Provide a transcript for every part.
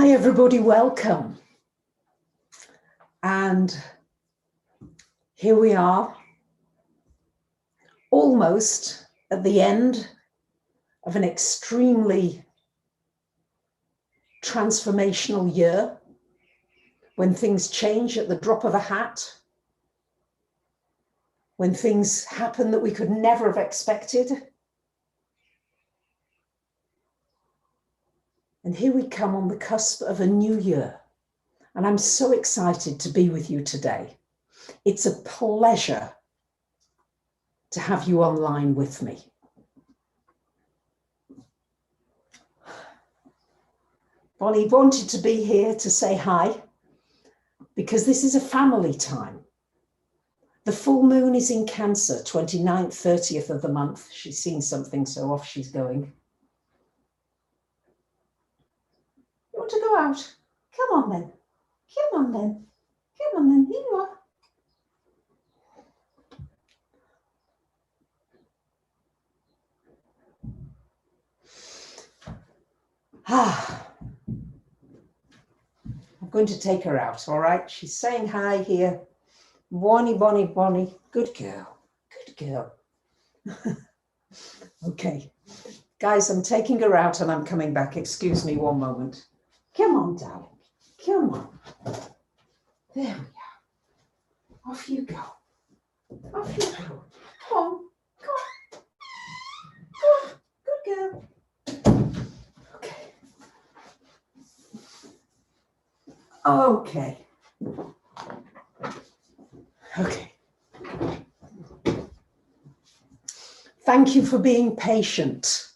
Hi everybody, welcome. And here we are, almost at the end of an extremely transformational year, when things change at the drop of a hat, when things happen that we could never have expected. And here we come on the cusp of a new year. And I'm so excited to be with you today. It's a pleasure to have you online with me. Bonnie wanted to be here to say hi because this is a family time. The full moon is in Cancer, 29th, 30th of the month. She's seen something, so off she's going. You want to go out? Come on then. Come on then. Come on then. Here you are. I'm going to take her out, all right? She's saying hi here. Bonnie, Bonnie, Bonnie. Good girl. Good girl. Okay. Guys, I'm taking her out and I'm coming back. Excuse me one moment. Come on, darling. Come on. There we go. Off you go. Off you go. Come on. Come on. Come on. Good girl. Okay. Okay. Okay. Thank you for being patient.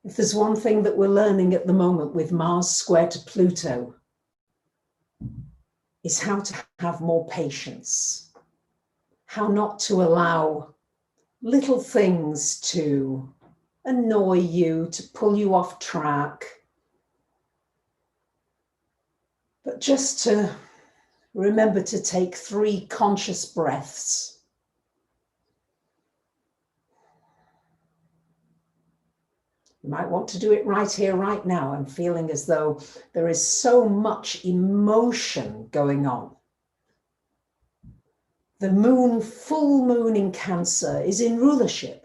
If there's one thing that we're learning at the moment with Mars square to Pluto, is how to have more patience, how not to allow little things to annoy you, to pull you off track, but just to remember to take 3 conscious breaths. You might want to do it right here, right now. I'm feeling as though there is so much emotion going on. The moon, full moon in Cancer, is in rulership.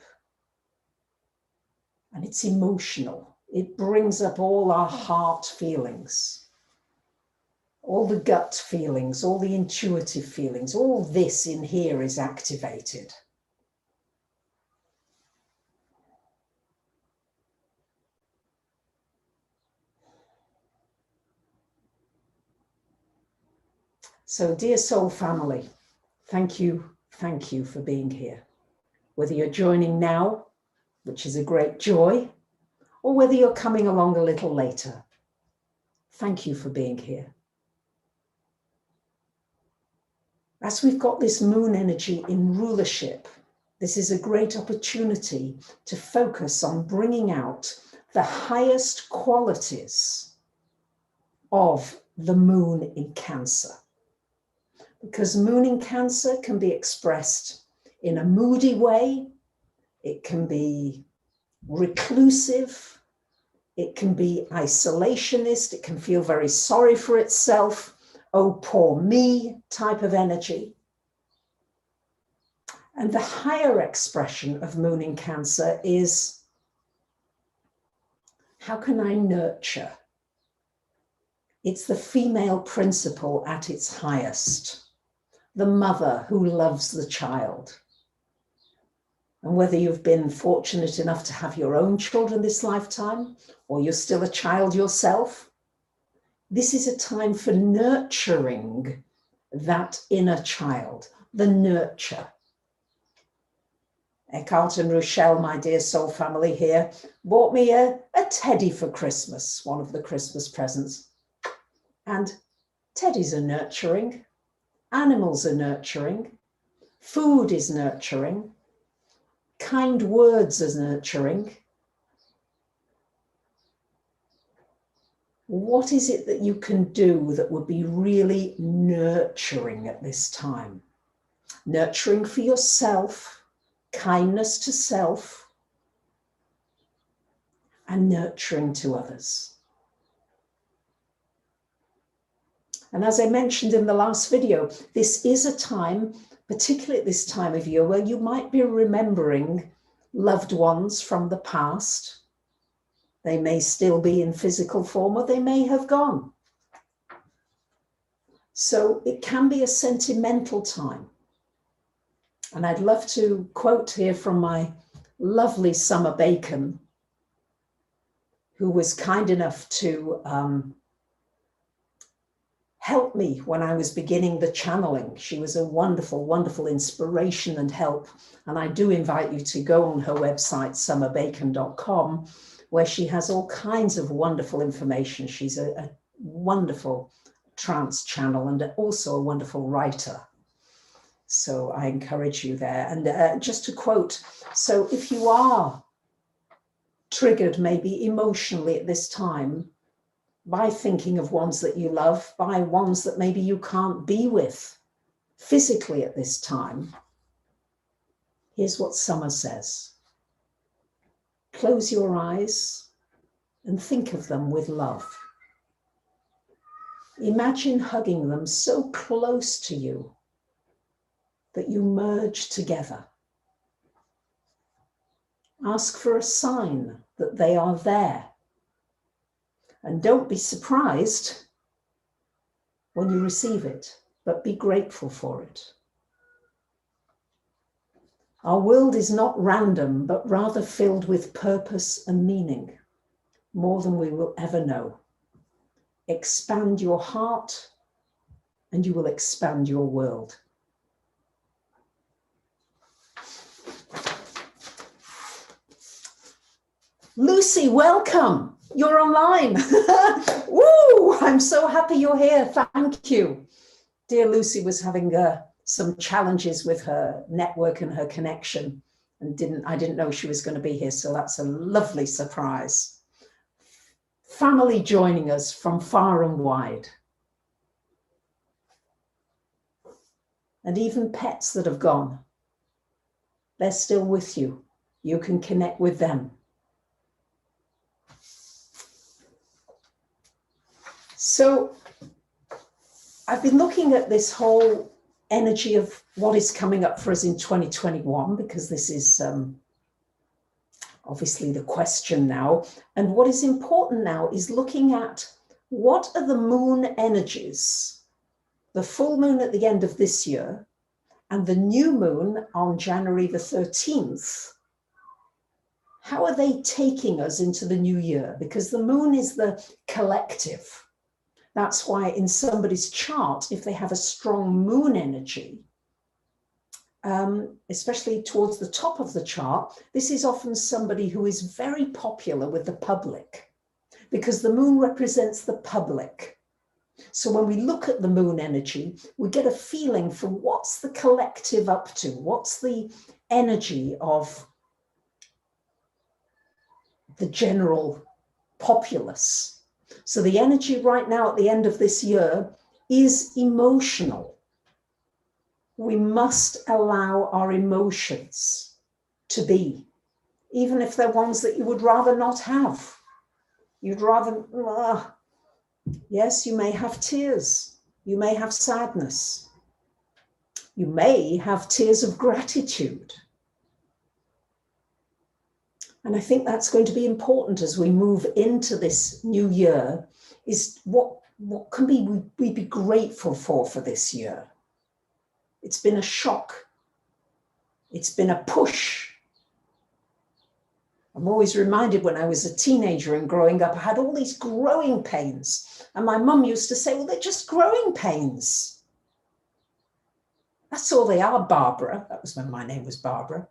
And it's emotional. It brings up all our heart feelings, all the gut feelings, all the intuitive feelings. All this in here is activated. So, dear soul family, thank you for being here. Whether you're joining now, which is a great joy, or whether you're coming along a little later, thank you for being here. As we've got this moon energy in rulership, this is a great opportunity to focus on bringing out the highest qualities of the moon in Cancer. Because moon in Cancer can be expressed in a moody way, it can be reclusive, it can be isolationist, it can feel very sorry for itself, oh poor me type of energy. And the higher expression of moon in Cancer is, how can I nurture? It's the female principle at its highest. The mother who loves the child. And whether you've been fortunate enough to have your own children this lifetime, or you're still a child yourself, this is a time for nurturing that inner child, the nurture. Eckhart and Rochelle, my dear soul family here, bought me a teddy for Christmas, one of the Christmas presents. And teddies are nurturing. Animals are nurturing, food is nurturing, kind words are nurturing. What is it that you can do that would be really nurturing at this time? Nurturing for yourself, kindness to self, and nurturing to others. And as I mentioned in the last video, this is a time, particularly at this time of year, where you might be remembering loved ones from the past. They may still be in physical form, or they may have gone. So it can be a sentimental time. And I'd love to quote here from my lovely Summer Bacon, who was kind enough to help me when I was beginning the channeling. She was a wonderful, wonderful inspiration and help. And I do invite you to go on her website, summerbacon.com, where she has all kinds of wonderful information. She's a wonderful trance channel and also a wonderful writer. So I encourage you there. And just to quote, so if you are triggered maybe emotionally at this time by thinking of ones that you love, by ones that maybe you can't be with physically at this time, here's what Summer says. Close your eyes and think of them with love. Imagine hugging them so close to you that you merge together. Ask for a sign that they are there. And don't be surprised when you receive it, but be grateful for it. Our world is not random, but rather filled with purpose and meaning, more than we will ever know. Expand your heart, and you will expand your world. Lucy, welcome. You're online. Woo! I'm so happy you're here. Thank you. Dear Lucy was having some challenges with her network and her connection, and I didn't know she was going to be here, so that's a lovely surprise. Family joining us from far and wide. And even pets that have gone, they're still with you. You can connect with them. So I've been looking at this whole energy of what is coming up for us in 2021, because this is obviously the question now. And what is important now is looking at what are the moon energies, the full moon at the end of this year and the new moon on January the 13th. How are they taking us into the new year? Because the moon is the collective. That's why in somebody's chart, if they have a strong moon energy, especially towards the top of the chart, this is often somebody who is very popular with the public, because the moon represents the public. So when we look at the moon energy, we get a feeling for what's the collective up to, what's the energy of the general populace. So the energy right now at the end of this year is emotional. We must allow our emotions to be, even if they're ones that you would rather not have. You'd rather, yes, you may have tears. You may have sadness. You may have tears of gratitude. And I think that's going to be important as we move into this new year, is what can we be grateful for this year? It's been a shock. It's been a push. I'm always reminded when I was a teenager and growing up, I had all these growing pains. And my mum used to say, well, they're just growing pains. That's all they are, Barbara. That was when my name was Barbara.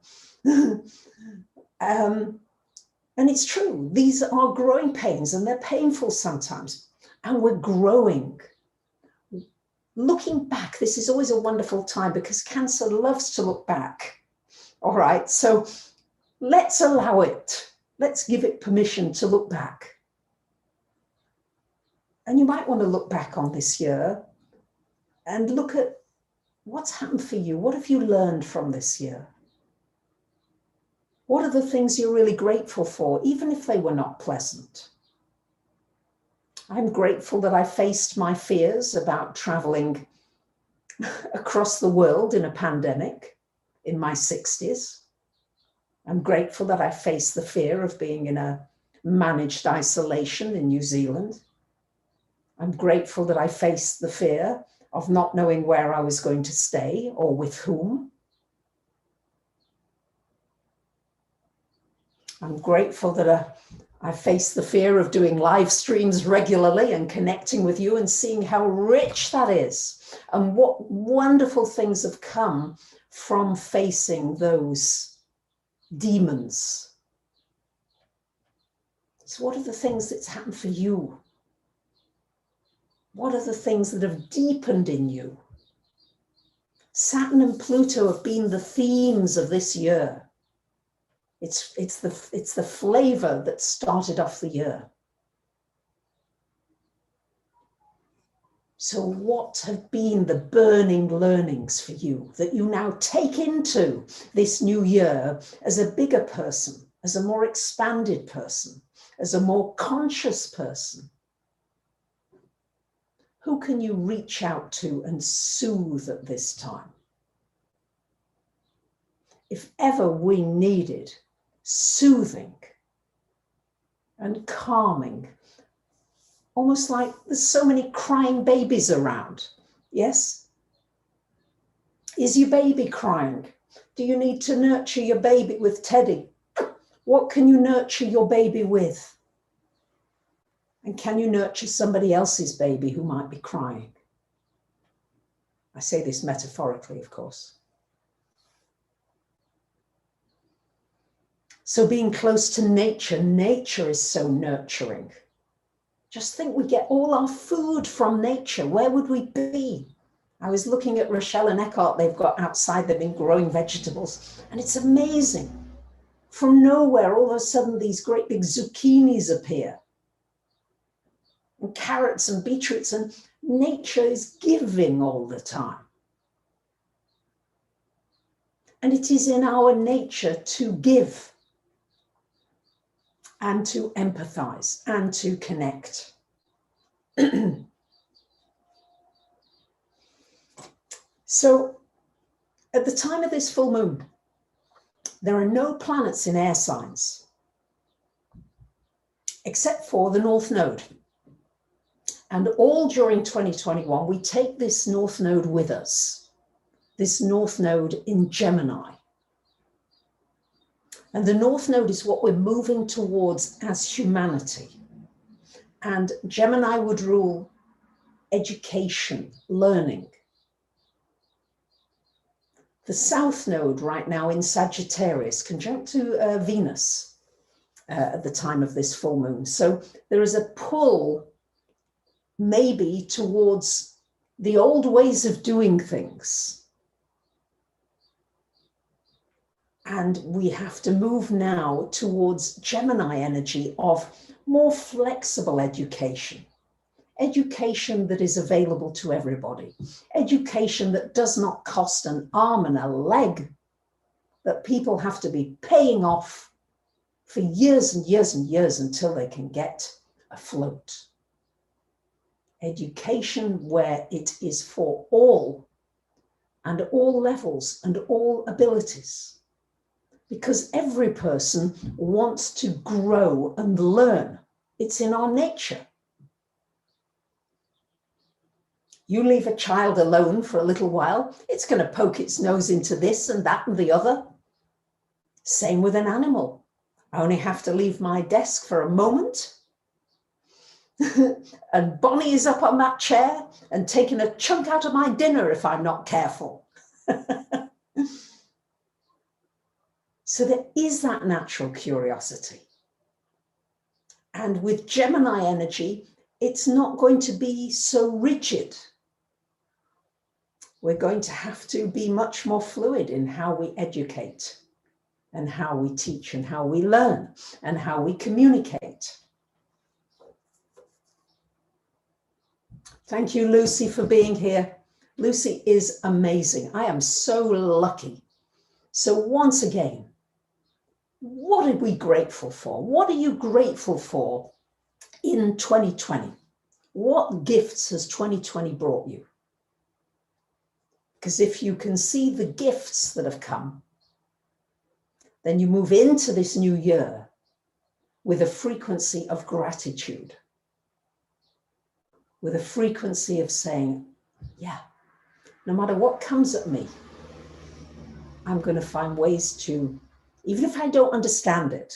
And it's true, these are growing pains and they're painful sometimes, and we're growing. Looking back, this is always a wonderful time because Cancer loves to look back. All right, so let's allow it. Let's give it permission to look back. And you might want to look back on this year and look at what's happened for you. What have you learned from this year? What are the things you're really grateful for, even if they were not pleasant? I'm grateful that I faced my fears about traveling across the world in a pandemic in my 60s. I'm grateful that I faced the fear of being in a managed isolation in New Zealand. I'm grateful that I faced the fear of not knowing where I was going to stay or with whom. I'm grateful that I faced the fear of doing live streams regularly and connecting with you and seeing how rich that is and what wonderful things have come from facing those demons. So what are the things that's happened for you? What are the things that have deepened in you? Saturn and Pluto have been the themes of this year. It's the flavour that started off the year. So what have been the burning learnings for you that you now take into this new year as a bigger person, as a more expanded person, as a more conscious person? Who can you reach out to and soothe at this time? If ever we needed soothing and calming, almost like there's so many crying babies around. Yes? Is your baby crying? Do you need to nurture your baby with Teddy? What can you nurture your baby with? And can you nurture somebody else's baby who might be crying? I say this metaphorically, of course. So being close to nature, nature is so nurturing. Just think, we get all our food from nature. Where would we be? I was looking at Rochelle and Eckhart, they've got outside, they've been growing vegetables, and it's amazing. From nowhere, all of a sudden, these great big zucchinis appear, and carrots and beetroots, and nature is giving all the time. And it is in our nature to give, and to empathize, and to connect. So at the time of this full moon, there are no planets in air signs, except for the North Node. And all during 2021, we take this North Node with us, this North Node in Gemini. And the North Node is what we're moving towards as humanity. And Gemini would rule education, learning. The South Node right now in Sagittarius, conjunct to Venus at the time of this full moon. So there is a pull maybe towards the old ways of doing things. And we have to move now towards Gemini energy of more flexible education. Education that is available to everybody. Education that does not cost an arm and a leg, that people have to be paying off for years and years and years until they can get afloat. Education where it is for all and all levels and all abilities. Because every person wants to grow and learn. It's in our nature. You leave a child alone for a little while, it's going to poke its nose into this and that and the other. Same with an animal. I only have to leave my desk for a moment and Bonnie is up on that chair and taking a chunk out of my dinner if I'm not careful. So there is that natural curiosity. And with Gemini energy, it's not going to be so rigid. We're going to have to be much more fluid in how we educate and how we teach and how we learn and how we communicate. Thank you, Lucy, for being here. Lucy is amazing. I am so lucky. So once again, what are we grateful for? What are you grateful for in 2020? What gifts has 2020 brought you? Because if you can see the gifts that have come, then you move into this new year with a frequency of gratitude, with a frequency of saying, yeah, no matter what comes at me, I'm going to find ways to, even if I don't understand it,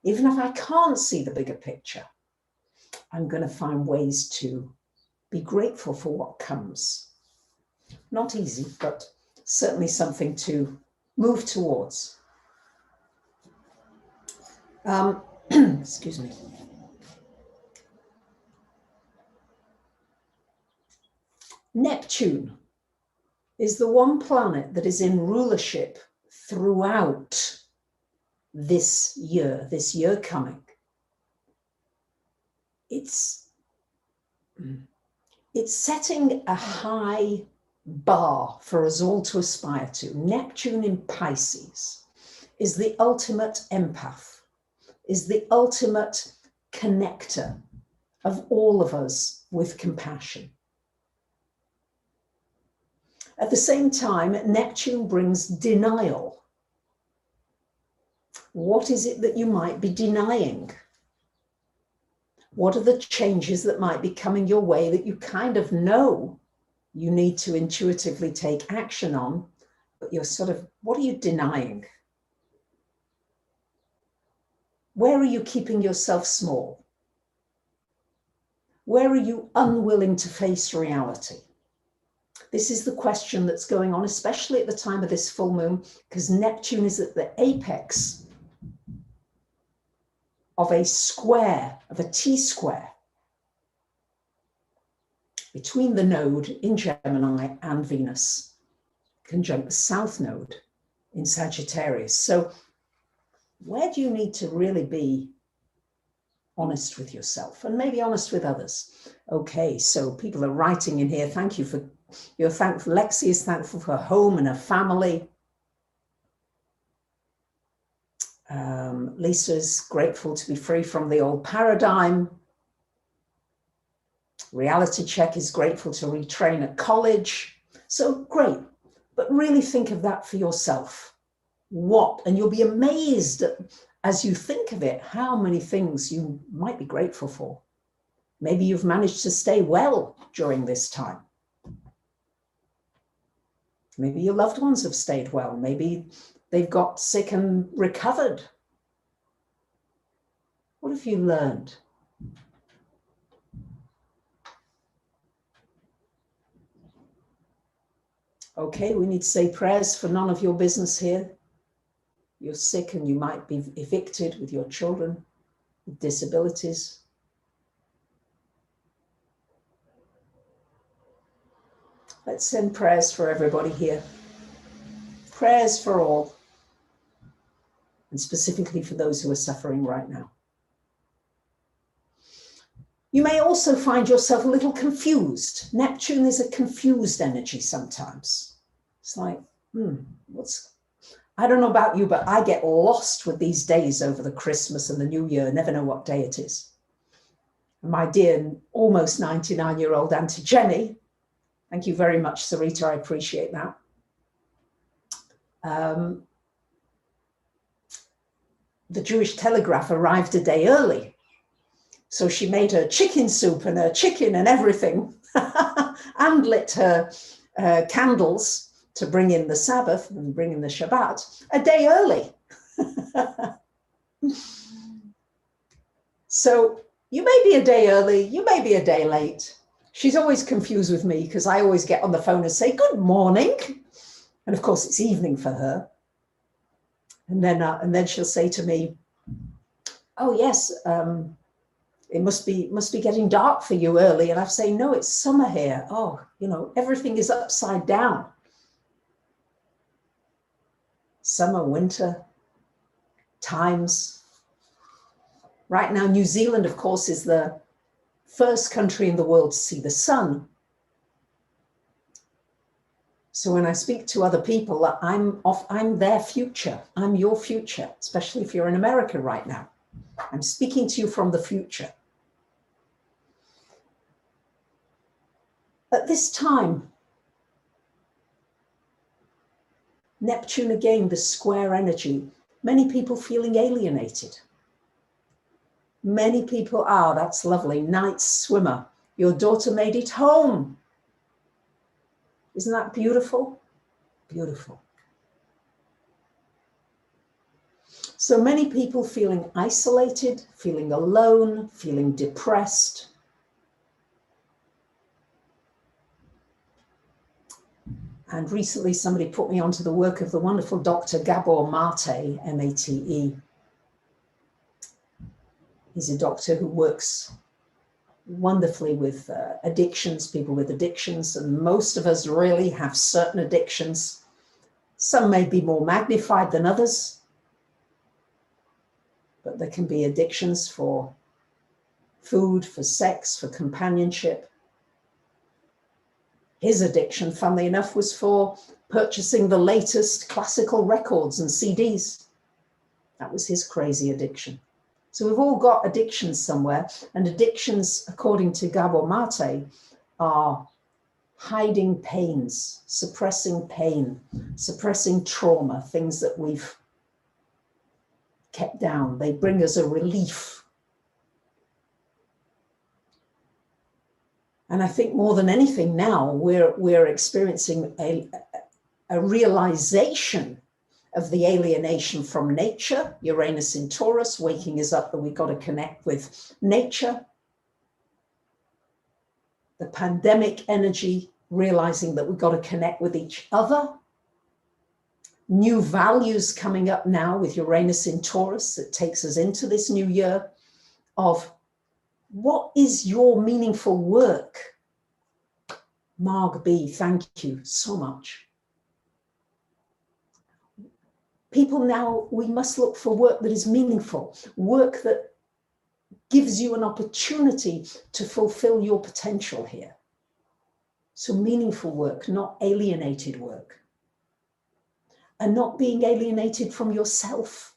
even if I can't see the bigger picture, I'm going to find ways to be grateful for what comes. Not easy, but certainly something to move towards. Excuse me. Neptune is the one planet that is in rulership throughout this year coming. It's setting a high bar for us all to aspire to. Neptune in Pisces is the ultimate empath, is the ultimate connector of all of us with compassion. At the same time, Neptune brings denial. What is it that you might be denying? What are the changes that might be coming your way that you kind of know you need to intuitively take action on, but you're sort of, what are you denying? Where are you keeping yourself small? Where are you unwilling to face reality? This is the question that's going on, especially at the time of this full moon, because Neptune is at the apex of a square, of a T-square, between the node in Gemini and Venus, conjunct the south node in Sagittarius. So where do you need to really be honest with yourself and maybe honest with others? Okay, so people are writing in here, thank you for, you're thankful, Lexi is thankful for her home and her family. Lisa's grateful to be free from the old paradigm. Reality Check is grateful to retrain at college. So great, but really think of that for yourself. What, and you'll be amazed as you think of it, how many things you might be grateful for. Maybe you've managed to stay well during this time. Maybe your loved ones have stayed well. Maybe they've got sick and recovered. What have you learned? Okay, we need to say prayers for none of your business here. You're sick and you might be evicted with your children with disabilities. Let's send prayers for everybody here. Prayers for all, and specifically for those who are suffering right now. You may also find yourself a little confused. Neptune is a confused energy sometimes. It's like, I don't know about you, but I get lost with these days over the Christmas and the New Year, never know what day it is. My dear, almost 99-year-old Auntie Jenny, thank you very much, Sarita, I appreciate that. The Jewish Telegraph arrived a day early. So she made her chicken soup and her chicken and everything and lit her candles to bring in the Sabbath and bring in the Shabbat a day early. So you may be a day early, you may be a day late. She's always confused with me because I always get on the phone and say, good morning. And of course it's evening for her. And then she'll say to me, oh yes, it must be getting dark for you early. And I say, no, it's summer here. Oh, you know, everything is upside down. Summer, winter, times. Right now, New Zealand, of course, is the first country in the world to see the sun. So when I speak to other people, I'm their future. I'm your future, especially if you're in America right now. I'm speaking to you from the future. At this time, Neptune again, the square energy, many people feeling alienated. Many people are, that's lovely, night swimmer. Your daughter made it home. Isn't that beautiful? Beautiful. So many people feeling isolated, feeling alone, feeling depressed. And recently somebody put me onto the work of the wonderful Dr. Gabor Mate, M-A-T-E. He's a doctor who works wonderfully with addictions, people with addictions, and most of us really have certain addictions. Some may be more magnified than others, but there can be addictions for food, for sex, for companionship. His addiction, funnily enough, was for purchasing the latest classical records and CDs. That was his crazy addiction. So we've all got addictions somewhere, and addictions, according to Gabor Mate, are hiding pains, suppressing pain, suppressing trauma, things that we've kept down. They bring us a relief. And I think more than anything now, we're experiencing a realization of the alienation from nature. Uranus in Taurus, waking us up that we've got to connect with nature. The pandemic energy, realizing that we've got to connect with each other. New values coming up now with Uranus in Taurus that takes us into this new year of what is your meaningful work? Marg B, thank you so much. People now, we must look for work that is meaningful, work that gives you an opportunity to fulfill your potential here. So meaningful work, not alienated work. And not being alienated from yourself.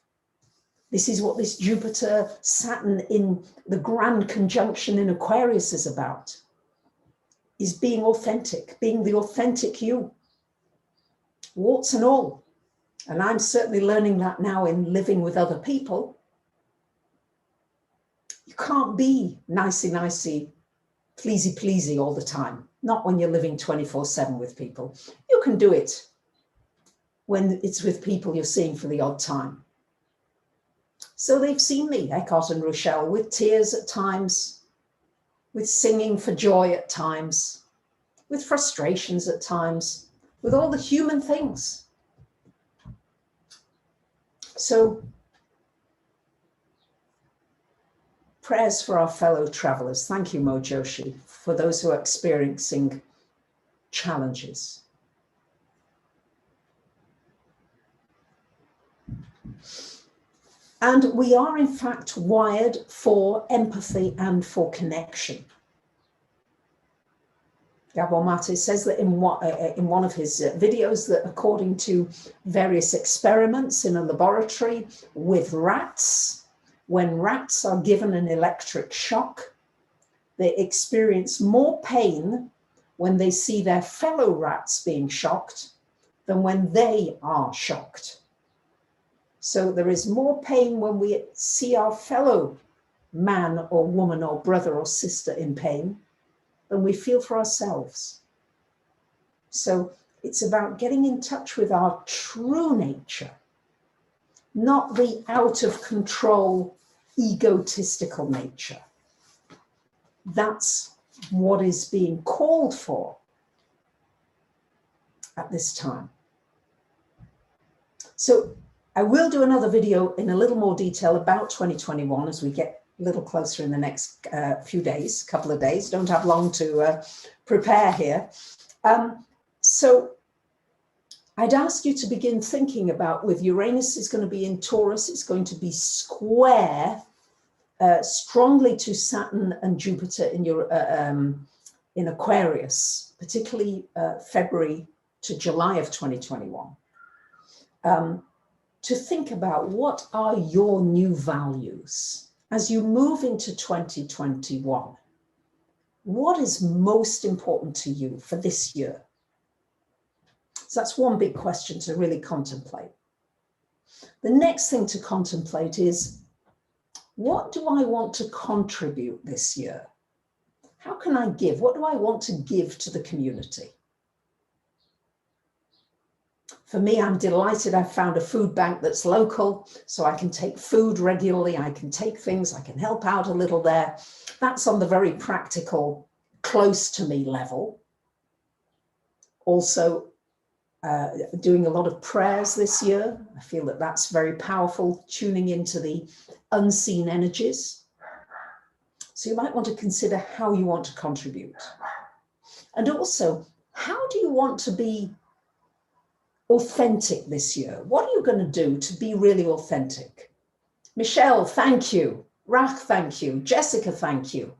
This is what this Jupiter, Saturn in the grand conjunction in Aquarius is about. Is being authentic, being the authentic you. Warts and all. And I'm certainly learning that now in living with other people. You can't be nicey, pleasy all the time. Not when you're living 24/7 with people. You can do it when it's with people you're seeing for the odd time. So they've seen me, Eckhart and Rochelle, with tears at times, with singing for joy at times, with frustrations at times, with all the human things. So prayers for our fellow travelers. Thank you, Mo Joshi, for those who are experiencing challenges. And we are, in fact, wired for empathy and for connection. Gabor Mate says that in one of his videos that according to various experiments in a laboratory with rats, when rats are given an electric shock, they experience more pain when they see their fellow rats being shocked than when they are shocked. So there is more pain when we see our fellow man or woman or brother or sister in pain than we feel for ourselves. So it's about getting in touch with our true nature, not the out of control, egotistical nature. That's what is being called for at this time. So I will do another video in a little more detail about 2021 as we get a little closer in the next few days, couple of days. Don't have long to prepare here. So I'd ask you to begin thinking about, with Uranus is going to be in Taurus, it's going to be square strongly to Saturn and Jupiter in Aquarius, particularly February to July of 2021. To think about what are your new values as you move into 2021. What is most important to you for this year? So that's one big question to really contemplate. The next thing to contemplate is, what do I want to contribute this year? How can I give? What do I want to give to the community? For me, I'm delighted I've found a food bank that's local, so I can take food regularly, I can take things, I can help out a little there. That's on the very practical, close to me level. Also, doing a lot of prayers this year. I feel that that's very powerful, tuning into the unseen energies. So you might want to consider how you want to contribute. And also, how do you want to be authentic this year? What are you going to do to be really authentic? Michelle, thank you. Rach, thank you. Jessica, thank you.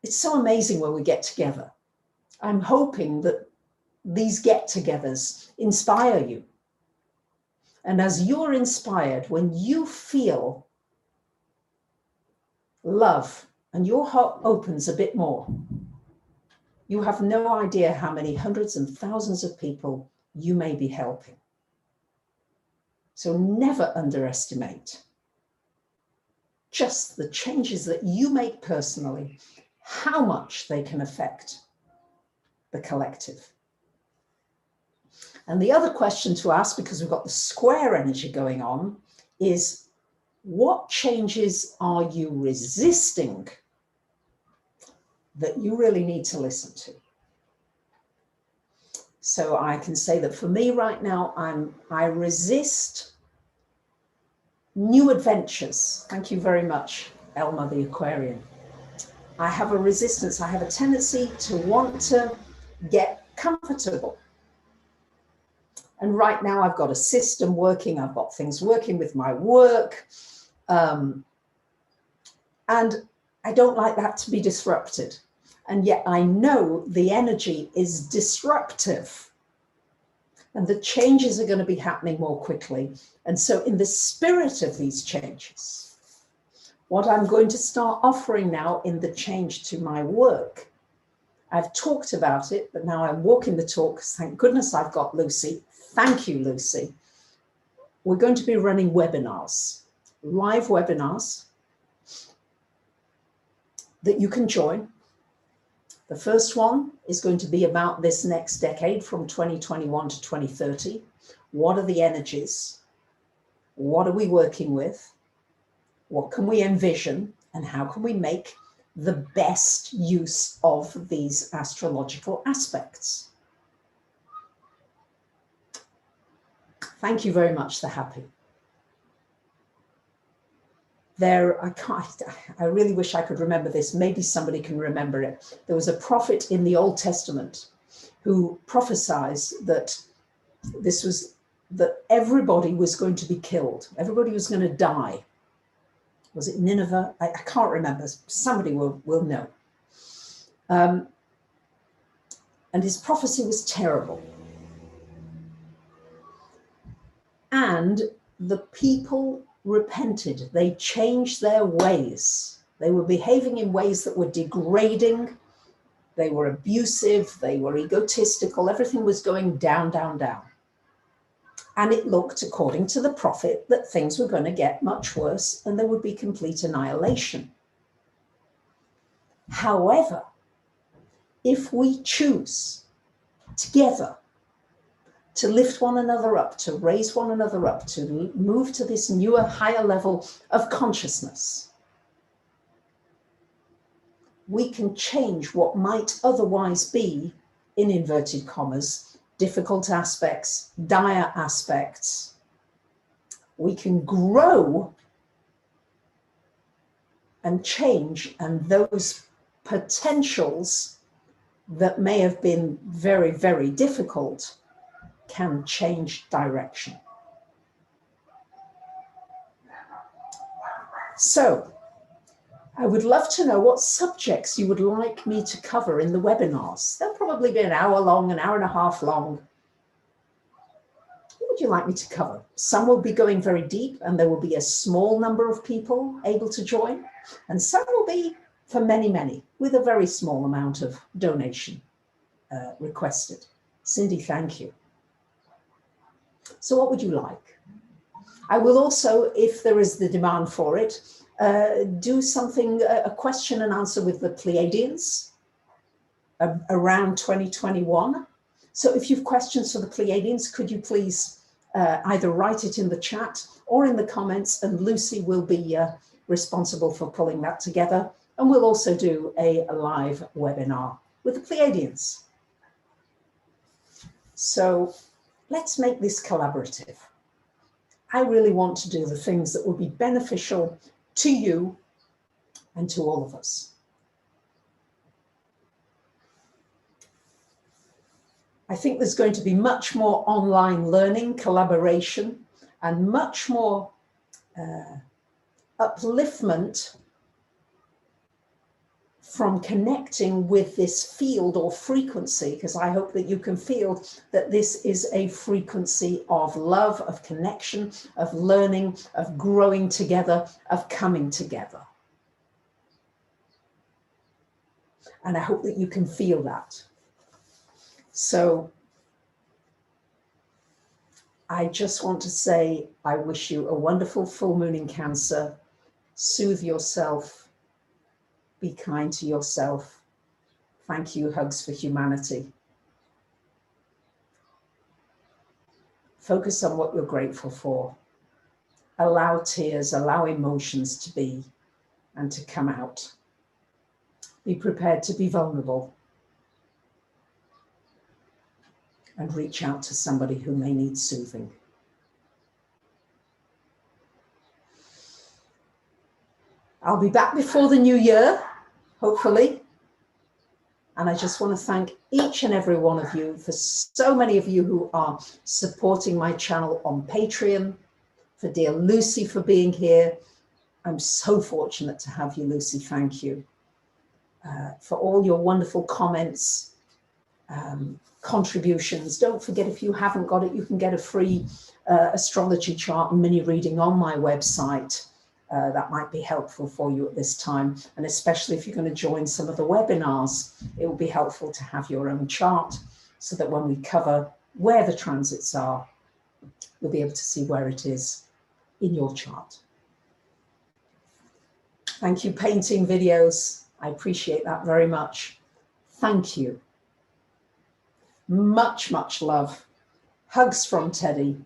It's so amazing when we get together. I'm hoping that these get-togethers inspire you. And as you're inspired, when you feel love and your heart opens a bit more, you have no idea how many hundreds and thousands of people you may be helping. So never underestimate just the changes that you make personally, how much they can affect the collective. And the other question to ask, because we've got the square energy going on, is what changes are you resisting that you really need to listen to? So I can say that for me right now, I resist new adventures. Thank you very much, Elma the Aquarian. I have a resistance. I have a tendency to want to get comfortable. And right now I've got a system working. I've got things working with my work. And I don't like that to be disrupted. And yet I know the energy is disruptive. And the changes are going to be happening more quickly. And so in the spirit of these changes, what I'm going to start offering now in the change to my work, I've talked about it, but now I'm walking the talk. Thank goodness I've got Lucy. Thank you, Lucy. We're going to be running webinars, live webinars that you can join. The first one is going to be about this next decade from 2021 to 2030. What are the energies? What are we working with? What can we envision? And how can we make the best use of these astrological aspects? Thank you very much, The Happy. I really wish I could remember this. Maybe somebody can remember it. There was a prophet in the Old Testament who prophesied that that everybody was going to be killed. Everybody was going to die. Was it Nineveh? I can't remember. Somebody will know. And his prophecy was terrible. And the people repented. They changed their ways. They were behaving in ways that were degrading. They were abusive. They were egotistical. Everything was going down, down, down. And it looked, according to the prophet, that things were going to get much worse and there would be complete annihilation. However, if we choose together to lift one another up, to raise one another up, to move to this newer, higher level of consciousness, we can change what might otherwise be, in inverted commas, difficult aspects, dire aspects. We can grow and change, and those potentials that may have been very, very difficult can change direction. So I would love to know what subjects you would like me to cover in the webinars. They'll probably be an hour long, an hour and a half long. What would you like me to cover? Some will be going very deep and there will be a small number of people able to join, and some will be for many, many, with a very small amount of donation requested. Cindy, thank you. So what would you like? I will also, if there is the demand for it, do something, a question and answer with the Pleiadians around 2021. So if you've questions for the Pleiadians, could you please either write it in the chat or in the comments, and Lucy will be responsible for pulling that together. And we'll also do a live webinar with the Pleiadians. So let's make this collaborative. I really want to do the things that will be beneficial to you and to all of us. I think there's going to be much more online learning, collaboration, and much more upliftment from connecting with this field or frequency, because I hope that you can feel that this is a frequency of love, of connection, of learning, of growing together, of coming together. And I hope that you can feel that. So I just want to say, I wish you a wonderful full moon in Cancer. Soothe yourself. Be kind to yourself. Thank you. Hugs for humanity. Focus on what you're grateful for. Allow tears, allow emotions to be and to come out. Be prepared to be vulnerable. And reach out to somebody who may need soothing. I'll be back before the new year, hopefully. And I just want to thank each and every one of you, for so many of you who are supporting my channel on Patreon, for dear Lucy for being here. I'm so fortunate to have you, Lucy. Thank you. For all your wonderful comments, contributions. Don't forget, if you haven't got it, you can get a free astrology chart and mini reading on my website. That might be helpful for you at this time. And especially if you're going to join some of the webinars, it will be helpful to have your own chart so that when we cover where the transits are, you'll be able to see where it is in your chart. Thank you, painting videos. I appreciate that very much. Thank you. Much, much love. Hugs from Teddy.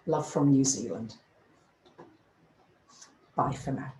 Love from New Zealand. Bye for now.